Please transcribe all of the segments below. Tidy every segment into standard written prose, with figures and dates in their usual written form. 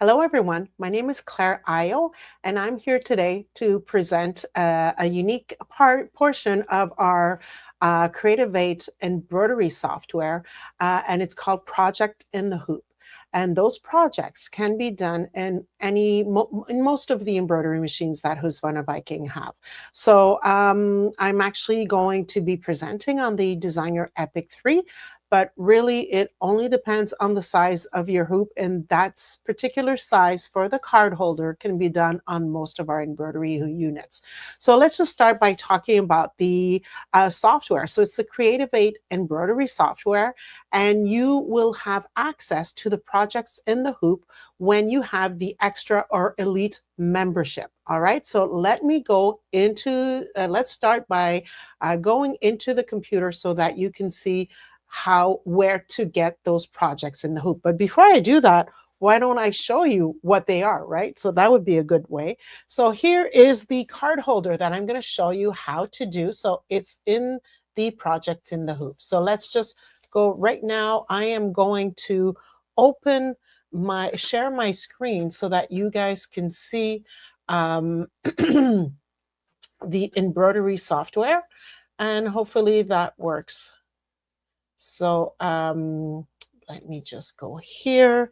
Hello, everyone. My name is Claire Haillot, and I'm here today to present a unique portion of our Creative 8 embroidery software, and it's called Project in the Hoop. And those projects can be done in in most of the embroidery machines that Husqvarna Viking have. So I'm actually going to be presenting on the Designer Epic 3, but really it only depends on the size of your hoop, and that particular size for the card holder can be done on most of our embroidery units. So let's just start by talking about the software. So it's the Creative 8 embroidery software, and you will have access to the projects in the hoop when you have the extra or elite membership. All right, so let me go into, let's start by going into the computer so that you can see where to get those projects in the hoop. But before I do that, why don't I show you what they are, right? So that would be a good way. So here is the card holder that I'm going to show you how to do. So it's in the project in the hoop. So let's just go right now. I am going to share my screen so that you guys can see the embroidery software, and hopefully that works. So let me just go here.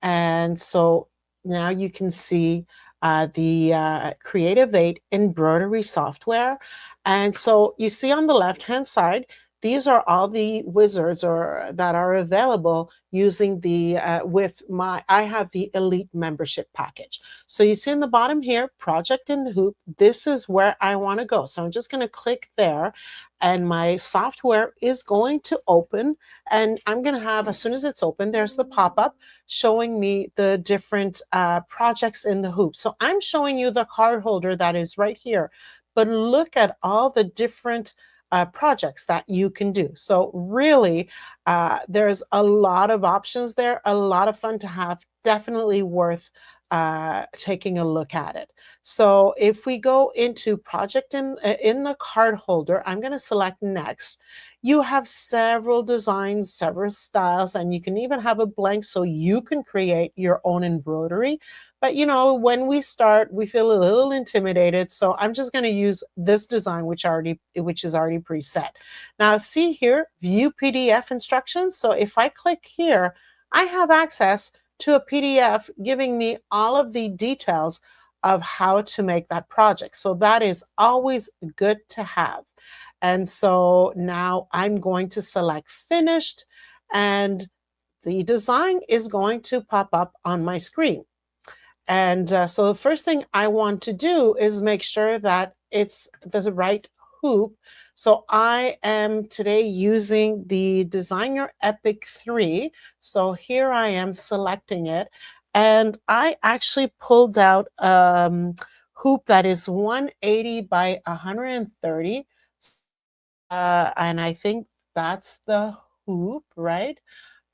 And so now you can see the Creative 8 embroidery software. And so you see on the left-hand side, these are all the wizards that are available using I have the elite membership package. So you see in the bottom here, Project in the Hoop, this is where I want to go. So I'm just going to click there, and my software is going to open, and I'm going to have, as soon as it's open, there's the pop-up showing me the different projects in the hoop. So I'm showing you the card holder that is right here, but look at all the different projects that you can do. So really, there's a lot of options there, a lot of fun to have, definitely worth taking a look at it. So if we go into project in the card holder, I'm going to select next. You have several designs, several styles, and you can even have a blank so you can create your own embroidery. But you know, when we start, we feel a little intimidated. So I'm just going to use this design, which is already preset. Now see here, view PDF instructions. So if I click here, I have access to a PDF giving me all of the details of how to make that project. So that is always good to have. And so now I'm going to select finished, and the design is going to pop up on my screen. And so the first thing I want to do is make sure that it's the right hoop. So I am today using the Designer Epic 3. So here I am selecting it. And I actually pulled out hoop that is 180 by 130. And I think that's the hoop, right?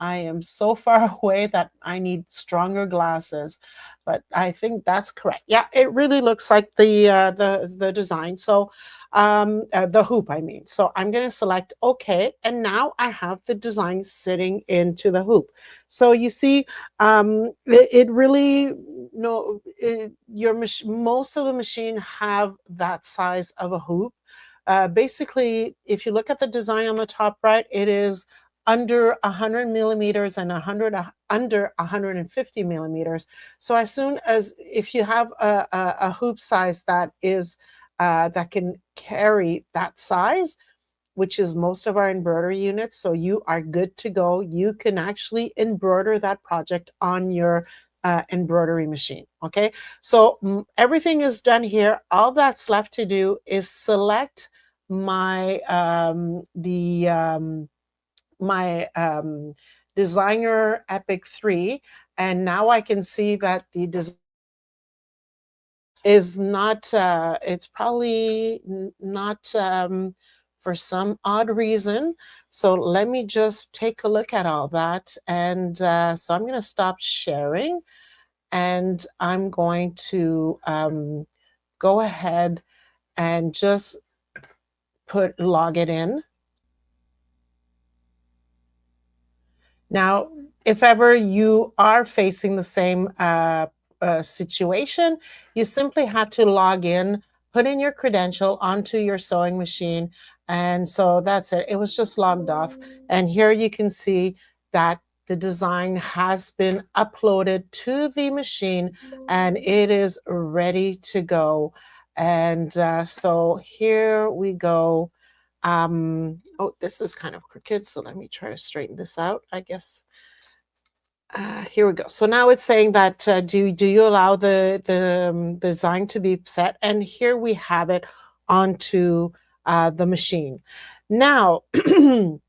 I am so far away that I need stronger glasses, but I think that's correct. Yeah, it really looks like the design. So the hoop, I mean. So I'm going to select OK, and now I have the design sitting into the hoop. So you see, it really no, most of the machine have that size of a hoop. Basically, if you look at the design on the top right, it is under 100 millimeters and under 150 millimeters. So as soon as if you have a hoop size that can carry that size, which is most of our embroidery units, so you are good to go. You can actually embroider that project on your embroidery machine. Okay, so everything is done here. All that's left to do is select my Designer Epic 3, and now I can see that the design is not, it's probably not for some odd reason. So let me just take a look at all that. And so I'm going to stop sharing, and I'm going to go ahead and just log it in. Now, if ever you are facing the same situation, you simply have to log in, put in your credential onto your sewing machine. And so that's it. It was just logged off. And here you can see that the design has been uploaded to the machine and it is ready to go. And so here we go. Oh, this is kind of crooked. So let me try to straighten this out, I guess. Here we go. So now it's saying that do you allow the design to be set? And here we have it onto the machine. Now, to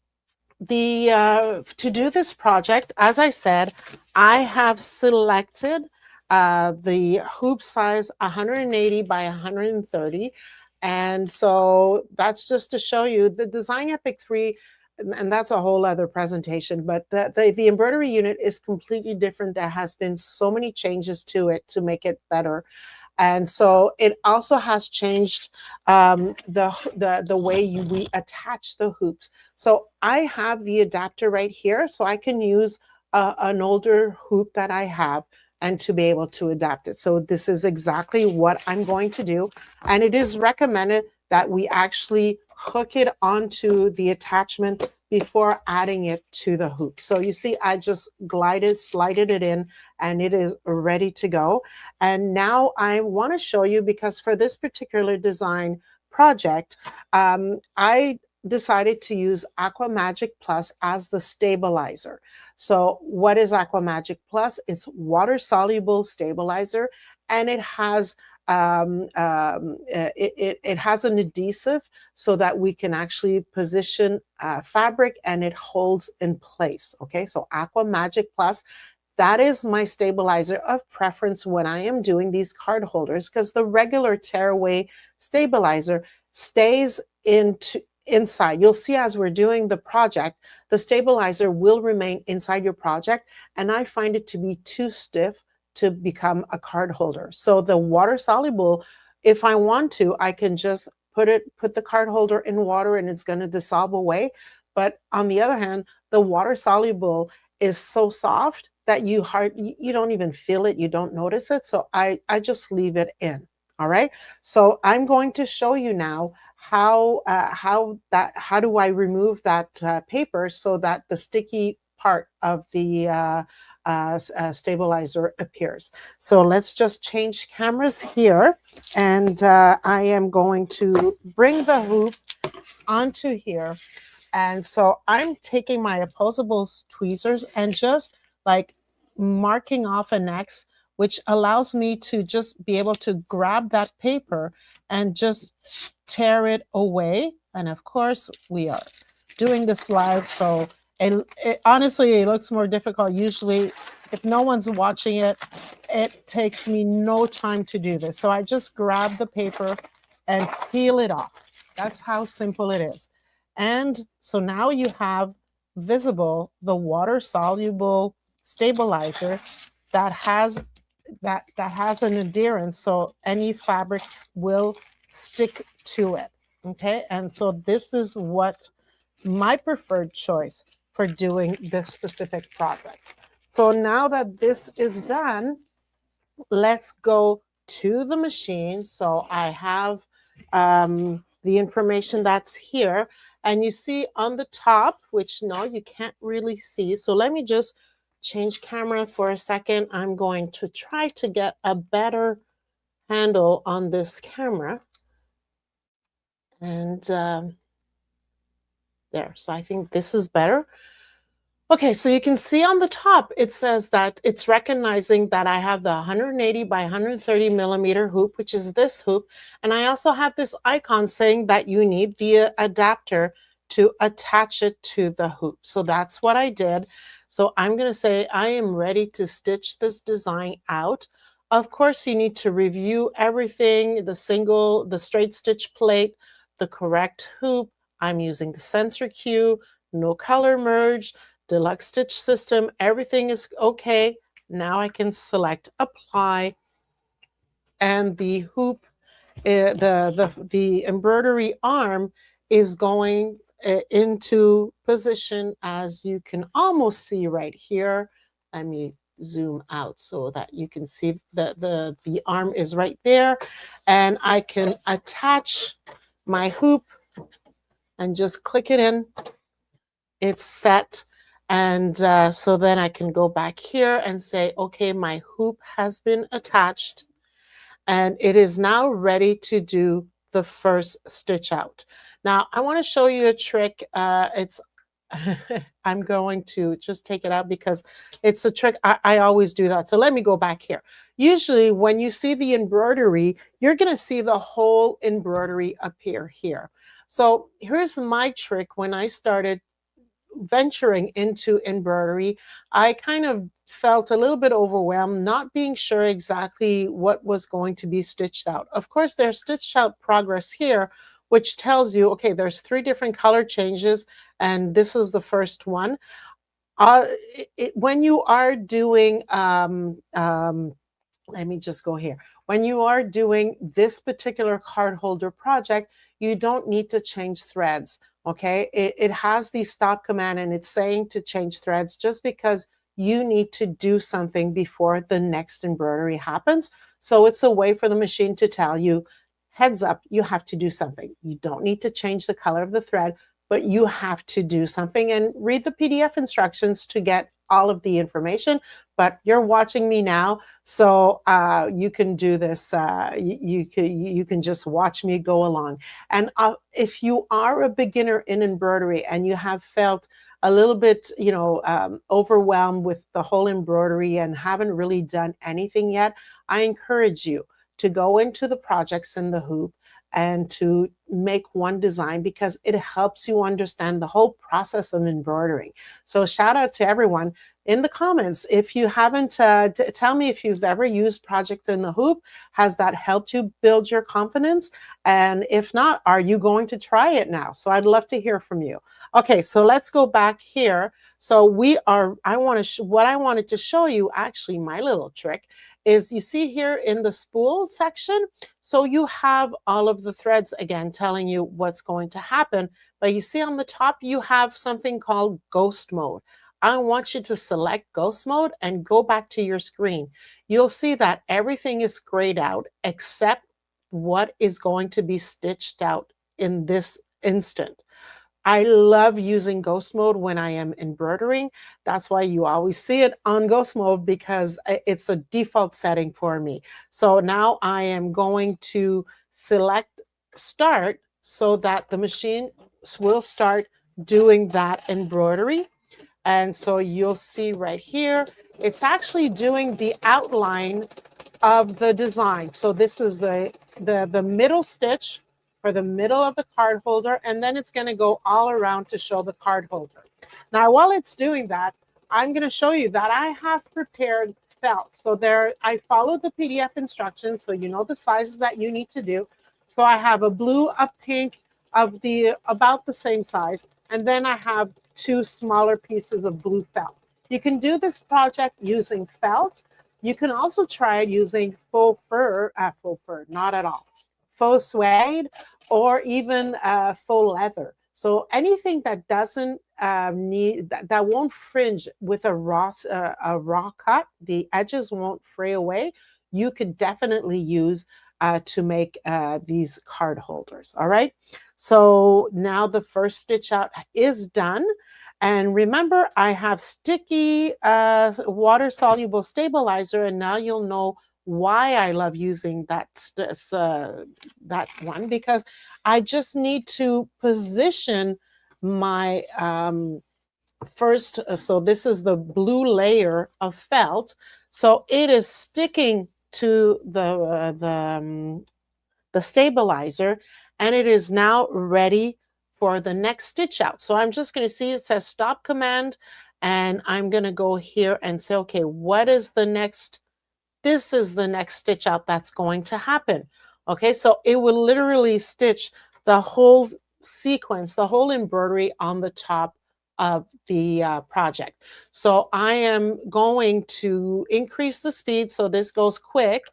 do this project, as I said, I have selected the hoop size 180 by 130. And so that's just to show you the Design Epic 3, and that's a whole other presentation, but the embroidery unit is completely different. There has been so many changes to it to make it better. And so it also has changed the way we attach the hoops. So I have the adapter right here, so I can use an older hoop that I have and to be able to adapt it. So this is exactly what I'm going to do. And it is recommended that we actually hook it onto the attachment before adding it to the hoop. So you see, I just slided it in, and it is ready to go. And now I want to show you, because for this particular design project, I decided to use Aqua Magic Plus as the stabilizer. So what is Aqua Magic Plus? It's water soluble stabilizer, and it has it has an adhesive so that we can actually position fabric and it holds in place. Okay, so Aqua Magic Plus, that is my stabilizer of preference when I am doing these card holders, because the regular tearaway stabilizer stays inside. You'll see as we're doing the project, the stabilizer will remain inside your project, and I find it to be too stiff to become a card holder. So the water soluble, if I want to, I can just put the card holder in water and it's going to dissolve away. But on the other hand, the water soluble is so soft that you don't even feel it, you don't notice it. So I just leave it in. All right. So I'm going to show you now how do I remove that paper so that the sticky part of the stabilizer appears. So let's just change cameras here, and I am going to bring the hoop onto here. And so I'm taking my opposable tweezers and just like marking off an X, which allows me to just be able to grab that paper and just tear it away. And of course, we are doing this live, so honestly, it looks more difficult. Usually, if no one's watching it, it takes me no time to do this. So I just grab the paper and peel it off. That's how simple it is. And so now you have visible the water soluble stabilizer that has an adherence, so any fabric will stick to it. Okay, and so this is what my preferred choice for doing this specific project. So now that this is done, let's go to the machine. So I have the information that's here, and you see on the top, which no, you can't really see. So let me just change camera for a second. I'm going to try to get a better handle on this camera. And there, so I think this is better. Okay, so you can see on the top, it says that it's recognizing that I have the 180 by 130 millimeter hoop, which is this hoop. And I also have this icon saying that you need the adapter to attach it to the hoop. So that's what I did. So I'm going to say I am ready to stitch this design out. Of course, you need to review everything, the straight stitch plate, the correct hoop. I'm using the sensor cue, no color merge, deluxe stitch system, everything is okay. Now I can select apply, and the hoop, the embroidery arm is going into position, as you can almost see right here. Let me zoom out so that you can see the arm is right there, and I can attach my hoop and just click it in. It's set. And so then I can go back here and say, okay, my hoop has been attached and it is now ready to do the first stitch out. Now I want to show you a trick. It's I'm going to just take it out because it's a trick. I always do that. So let me go back here. Usually when you see the embroidery, you're going to see the whole embroidery appear here. So here's my trick. When I started venturing into embroidery, I kind of felt a little bit overwhelmed, not being sure exactly what was going to be stitched out. Of course, there's stitched out progress here, which tells you, okay, there's 3 different color changes, and this is the first one. When you are doing, let me just go here. When you are doing this particular card holder project, you don't need to change threads. Okay, it has the stop command and it's saying to change threads just because you need to do something before the next embroidery happens. So it's a way for the machine to tell you, heads up, you have to do something. You don't need to change the color of the thread, but you have to do something, and read the PDF instructions to get all of the information. But you're watching me now, so you can do this. You can just watch me go along. And if you are a beginner in embroidery and you have felt a little bit, overwhelmed with the whole embroidery and haven't really done anything yet, I encourage you to go into the projects in the hoop and to make one design, because it helps you understand the whole process of embroidering. So shout out to everyone in the comments. If you haven't, tell me if you've ever used projects in the hoop. Has that helped you build your confidence? And if not, are you going to try it now? So I'd love to hear from you. Okay, so let's go back here. So what I wanted to show you, actually, my little trick is, you see here in the spool section, so you have all of the threads again telling you what's going to happen, but you see on the top you have something called ghost mode. I want you to select ghost mode and go back to your screen. You'll see that everything is grayed out except what is going to be stitched out in this instant. I love using ghost mode when I am embroidering. That's why you always see it on ghost mode, because it's a default setting for me. So now I am going to select start so that the machine will start doing that embroidery. And so you'll see right here, it's actually doing the outline of the design. So this is the middle stitch for the middle of the card holder, and then it's going to go all around to show the card holder. Now, while it's doing that, I'm going to show you that I have prepared felt. So there, I followed the PDF instructions, so you know the sizes that you need to do. So I have a blue, a pink of about the same size, and then I have 2 smaller pieces of blue felt. You can do this project using felt. You can also try it using faux fur, not at all, faux suede, or even faux leather. So anything that doesn't that won't fringe with a raw cut, the edges won't fray away, you could definitely use to make these card holders. All right. So now the first stitch out is done. And remember, I have sticky water-soluble stabilizer, and now you'll know why I love using that one, because I just need to position my first. So this is the blue layer of felt. So it is sticking to the stabilizer, and it is now ready for the next stitch out. So I'm just going to see, it says stop command, and I'm going to go here and say, okay, what is the next? This is the next stitch out that's going to happen. Okay, so it will literally stitch the whole sequence, the whole embroidery on the top of the project. So I am going to increase the speed so this goes quick,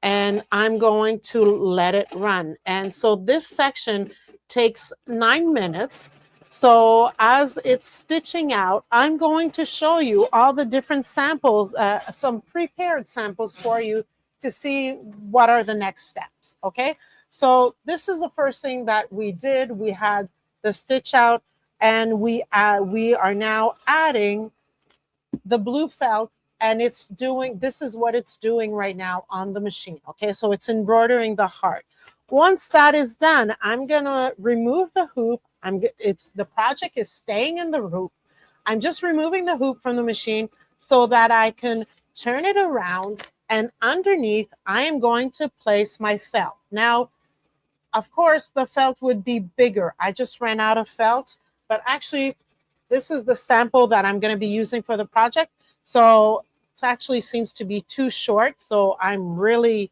and I'm going to let it run. And so this section takes 9 minutes. So as it's stitching out, I'm going to show you all the different samples, some prepared samples for you to see what are the next steps, okay? So this is the first thing that we did. We had the stitch out, and we are now adding the blue felt, and it's doing, this is what it's doing right now on the machine, okay? So it's embroidering the heart. Once that is done, I'm gonna remove the hoop. The project is staying in the hoop. I'm just removing the hoop from the machine so that I can turn it around, and underneath I am going to place my felt. Now, of course, the felt would be bigger. I just ran out of felt, but actually this is the sample that I'm going to be using for the project. So it actually seems to be too short. So I'm really,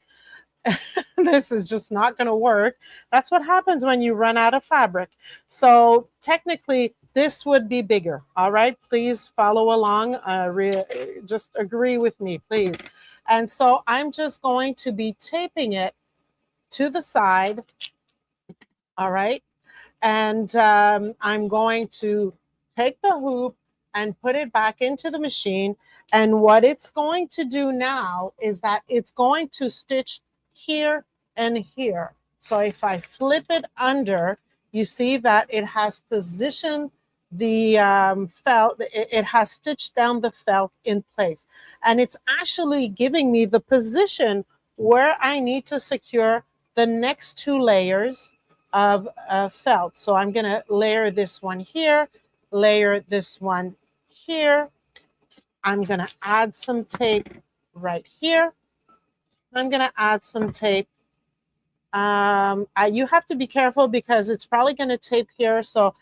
this is just not going to work. That's what happens when you run out of fabric. So technically, this would be bigger. All right, please follow along. Just agree with me, please. And so I'm just going to be taping it to the side. All right. And I'm going to take the hoop and put it back into the machine. And what it's going to do now is that it's going to stitch here and here. So if I flip it under, you see that it has positioned the felt, it has stitched down the felt in place. And it's actually giving me the position where I need to secure the next two layers of felt. So I'm going to layer this one here, layer this one here. I'm going to add some tape right here. I'm going to add some tape. You have to be careful because it's probably going to tape here. So,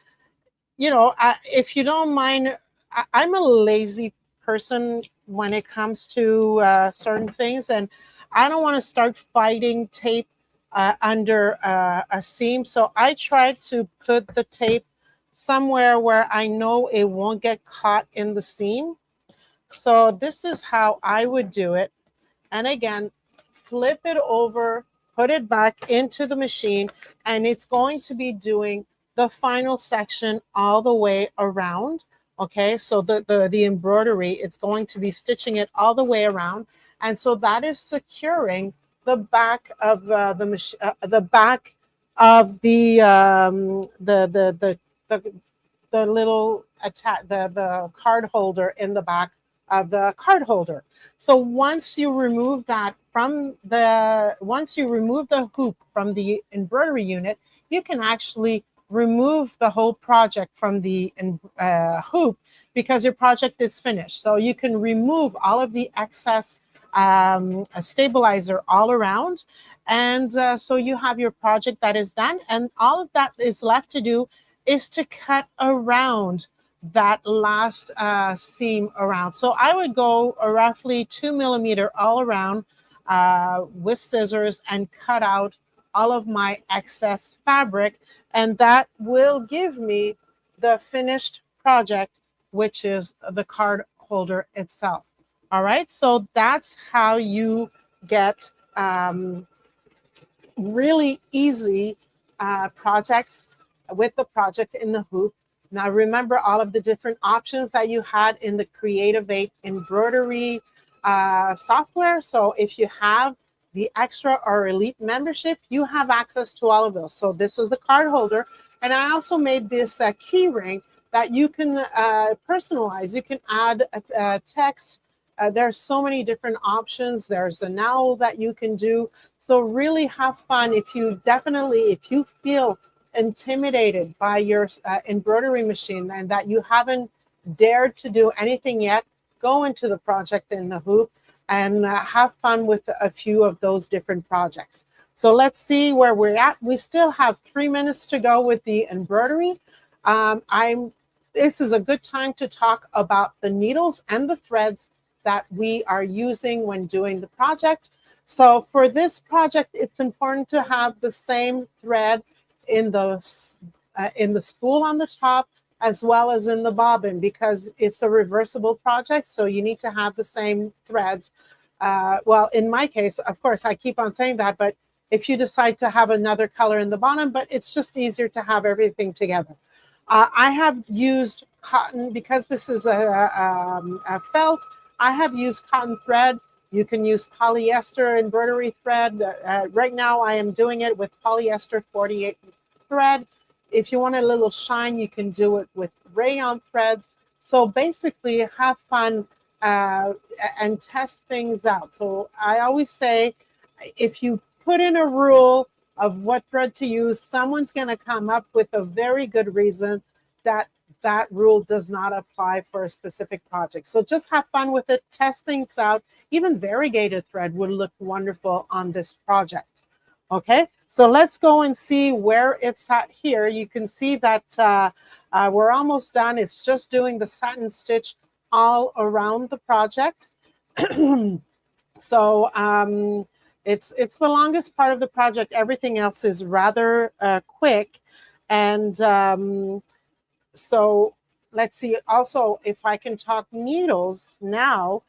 you know, if you don't mind, I'm a lazy person when it comes to certain things, and I don't want to start fighting tape under a seam. So I try to put the tape somewhere where I know it won't get caught in the seam. So this is how I would do it. And again, flip it over, put it back into the machine, and it's going to be doing the final section all the way around. Okay, so the embroidery, it's going to be stitching it all the way around. And so that is securing the back of the machine, the back of the little the card holder in the back of the card holder. So once you remove that once you remove the hoop from the embroidery unit, you can actually remove the whole project from the hoop because your project is finished. So you can remove all of the excess stabilizer all around. And so you have your project that is done. And all of that is left to do is to cut around that last seam around. So I would go roughly 2 millimeter all around with scissors and cut out all of my excess fabric. And that will give me the finished project, which is the card holder itself. All right, so that's how you get really easy projects with the project in the hoop. Now remember all of the different options that you had in the Creative 8 embroidery software. So if you have the extra or elite membership, you have access to all of those. So this is the card holder. And I also made this key ring that you can personalize. You can add a text. There's so many different options. There's an owl that you can do. So really have fun. If you feel intimidated by your embroidery machine and that you haven't dared to do anything yet, go into the project in the hoop and have fun with a few of those different projects. So let's see where we're at. We still have 3 minutes to go with the embroidery. This is a good time to talk about the needles and the threads that we are using when doing the project. So for this project, it's important to have the same thread in the spool on the top as well as in the bobbin because it's a reversible project. So you need to have the same threads. Well, in my case, of course, I keep on saying that, but if you decide to have another color in the bottom, but it's just easier to have everything together. I have used cotton because this is a felt. I have used cotton thread. You can use polyester embroidery thread. Right now, I am doing it with polyester 48 thread. If you want a little shine, you can do it with rayon threads. So basically, have fun and test things out. So I always say, if you put in a rule of what thread to use, someone's going to come up with a very good reason that that rule does not apply for a specific project. So just have fun with it, test things out. Even variegated thread would look wonderful on this project. Okay, so let's go and see where it's at here. You can see that we're almost done. It's just doing the satin stitch all around the project. So it's the longest part of the project. Everything else is rather quick. And so let's see. Also, if I can talk needles now,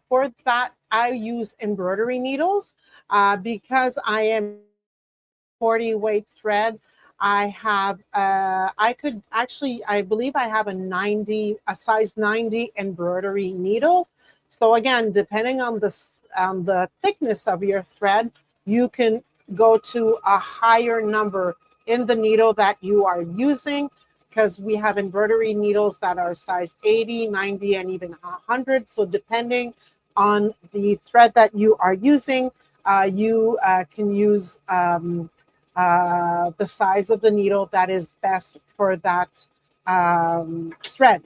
for that, I use embroidery needles because I am 40 weight thread. I have, I could actually, I believe I have a size 90 embroidery needle. So again, depending on the thickness of your thread, you can go to a higher number in the needle that you are using, because we have embroidery needles that are size 80, 90, and even 100. So depending on the thread that you are using, you can use the size of the needle that is best for that thread.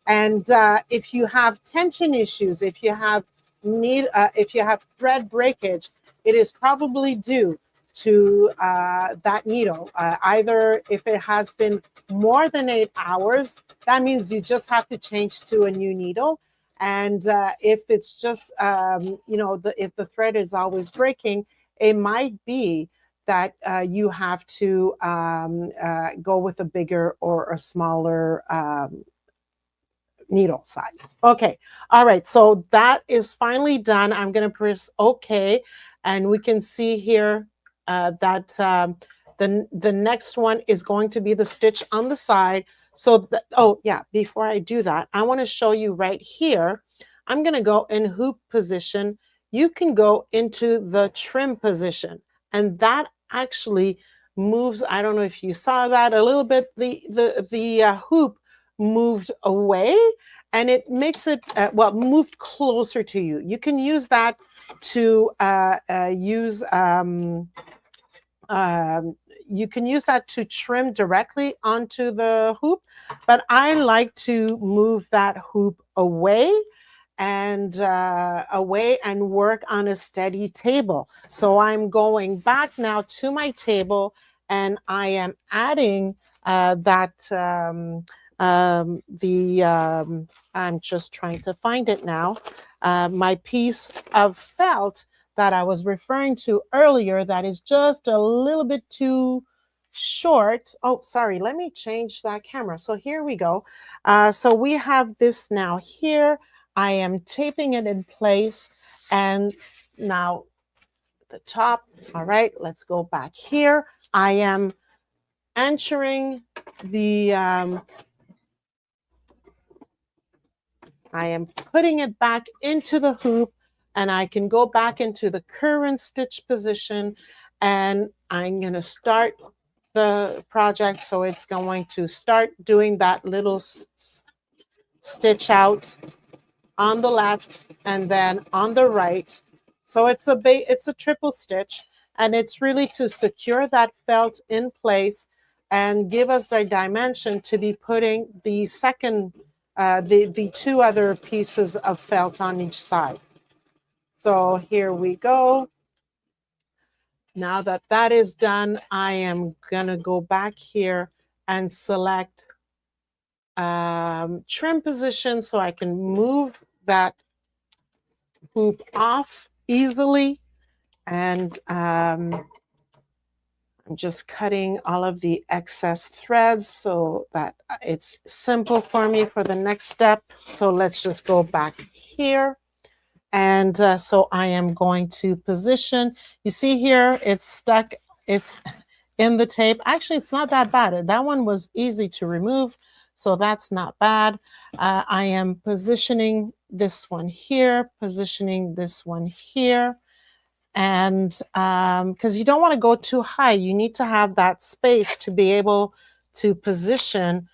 And if you have tension issues, if you have thread breakage, it is probably due to that needle. Either if it has been more than 8 hours, that means you just have to change to a new needle. And if it's just, if the thread is always breaking, it might be that you have to go with a bigger or a smaller needle size. Okay. All right. So that is finally done. I'm going to press OK. And we can see here that the next one is going to be the stitch on the side. So, oh, yeah, before I do that, I want to show you right here. I'm going to go in hoop position. You can go into the trim position. And that actually moves. I don't know if you saw that a little bit. The hoop moved away, and it makes it moved closer to you. You can use that to you can use that to trim directly onto the hoop, but I like to move that hoop away and work on a steady table. So I'm going back now to my table, and I am adding I'm just trying to find it now, my piece of felt that I was referring to earlier that is just a little bit too short. Oh, sorry, let me change that camera. So here we go. So we have this now here. I am taping it in place, and now the top. All right, let's go back here. I am entering the I am putting it back into the hoop, and I can go back into the current stitch position, and I'm going to start the project. So it's going to start doing that little stitch out on the left and then on the right. So it's a triple stitch, and it's really to secure that felt in place and give us the dimension to be putting the second the two other pieces of felt on each side. So here we go. Now that that is done, I am going to go back here and select trim position so I can move that hoop off easily. And I'm just cutting all of the excess threads so that it's simple for me for the next step. So let's just go back here. And so I am going to position. You see here, it's stuck. in the tape. Actually, it's not that bad. That one was easy to remove, so that's not bad. I am positioning this one here, positioning this one here. And because you don't want to go too high, you need to have that space to be able to position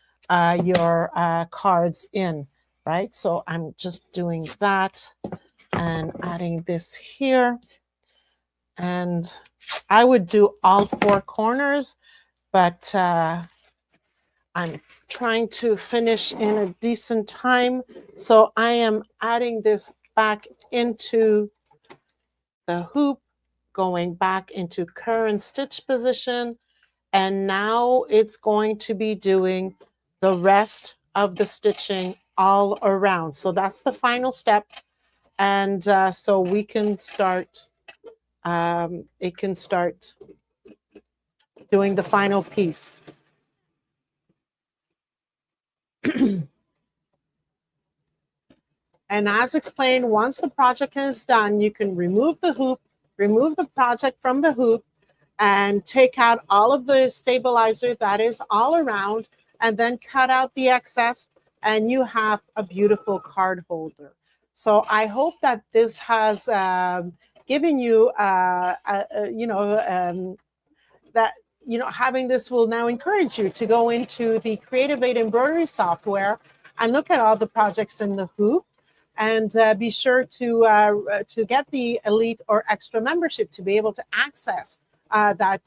your cards in, right? So I'm just doing that and adding this here. And I would do all four corners, but I'm trying to finish in a decent time. So I am adding this back into the hoop, going back into current stitch position. And now it's going to be doing the rest of the stitching all around. So that's the final step. And so we can start, it can start doing the final piece. And as explained, once the project is done, you can remove the hoop, remove the project from the hoop, and take out all of the stabilizer that is all around, and then cut out the excess, and you have a beautiful card holder. So I hope that this has given you, that having this will now encourage you to go into the Creative Aid embroidery software and look at all the projects in the hoop, and be sure to get the elite or extra membership to be able to access that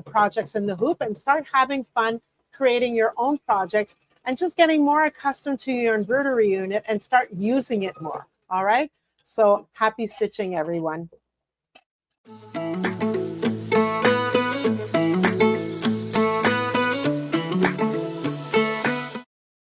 projects in the hoop and start having fun creating your own projects and just getting more accustomed to your embroidery unit and start using it more. All right. So happy stitching, everyone.